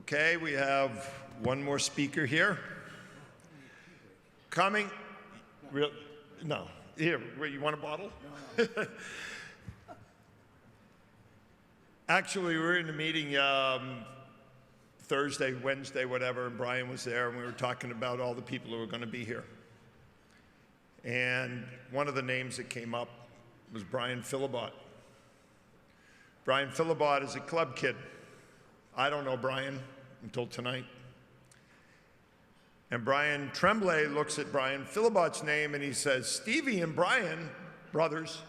Okay, we have one more speaker here. Coming, no, here, you want a bottle? No. Actually, we were in a meeting Thursday, Wednesday, whatever, and Brian was there, and we were talking about all the people who were going to be here. And one of the names that came up was Brian Philibotte. Brian Philibotte is a club kid. I don't know Brian until tonight. And Brian Tremblay looks at Brian Philibotte's name and he says, Stevie and Brian, brothers,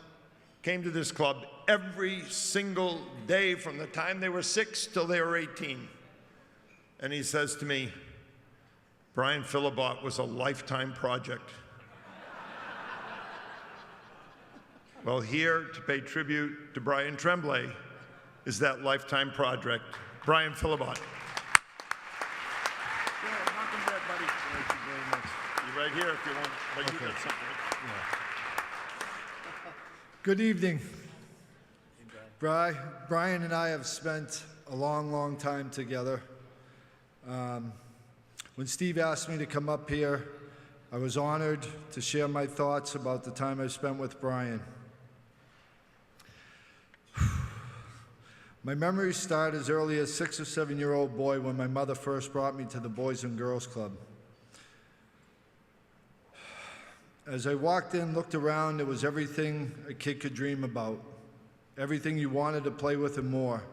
came to this club every single day from the time they were 6 till they were 18. And he says to me, Brian Philibotte was a lifetime project. Well, here to pay tribute to Brian Tremblay is that lifetime project, Brian Philibotte. You're right here if you want, but you got something. Yeah. Good evening. Brian and I have spent a long time together. When Steve asked me to come up here, I was honored to share my thoughts about the time I spent with Brian. My memories start as early as 6 or 7-year-old boy when my mother first brought me to the Boys and Girls Club. As I walked in, looked around, it was everything a kid could dream about, everything you wanted to play with and more.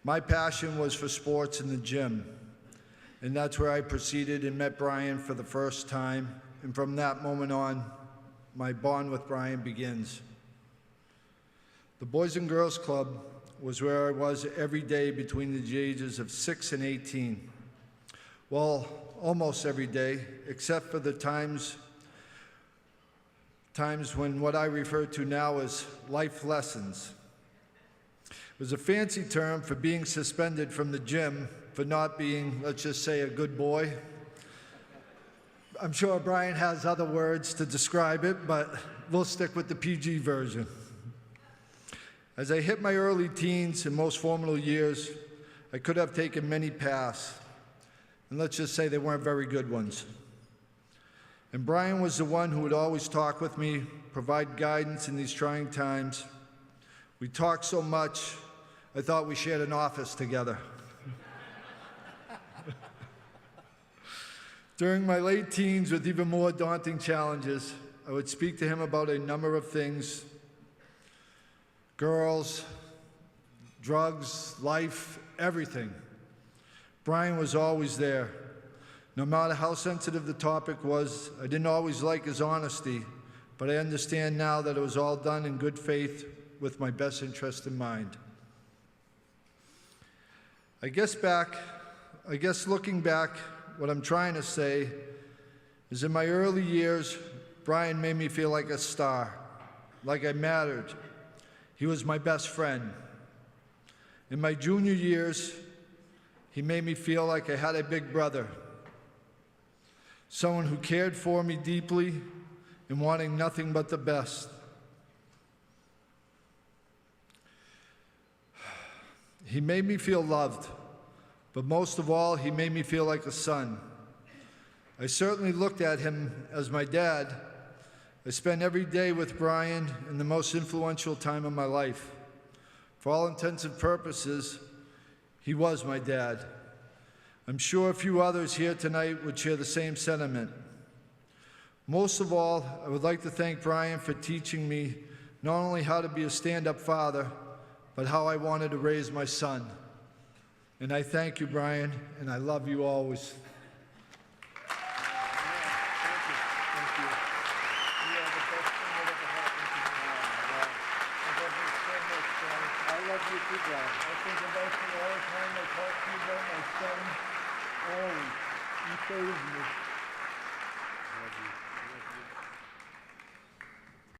My passion was for sports in the gym, and that's where I proceeded and met Brian for the first time, and from that moment on, my bond with Brian begins. The Boys and Girls Club was where I was every day between the ages of 6 and 18. Well, almost every day, except for the times when what I refer to now as life lessons. It was a fancy term for being suspended from the gym for not being, let's just say, a good boy. I'm sure Brian has other words to describe it, but we'll stick with the PG version. As I hit my early teens and most formative years, I could have taken many paths, and let's just say they weren't very good ones. And Brian was the one who would always talk with me, provide guidance in these trying times. We talked so much, I thought we shared an office together. During my late teens, with even more daunting challenges, I would speak to him about a number of things: girls, drugs, life, everything. Brian was always there. No matter how sensitive the topic was, I didn't always like his honesty, but I understand now that it was all done in good faith with my best interest in mind. I guess looking back, what I'm trying to say is in my early years, Brian made me feel like a star, like I mattered. He was my best friend. In my junior years, he made me feel like I had a big brother, someone who cared for me deeply and wanting nothing but the best. He made me feel loved, but most of all, he made me feel like a son. I certainly looked at him as my dad. I spent every day with Brian in the most influential time of my life. For all intents and purposes, he was my dad. I'm sure a few others here tonight would share the same sentiment. Most of all, I would like to thank Brian for teaching me not only how to be a stand-up father, but how I wanted to raise my son. And I thank you, Brian, and I love you always. I think about you all the time. I talk to you about my son. Always. You saved me. I love you.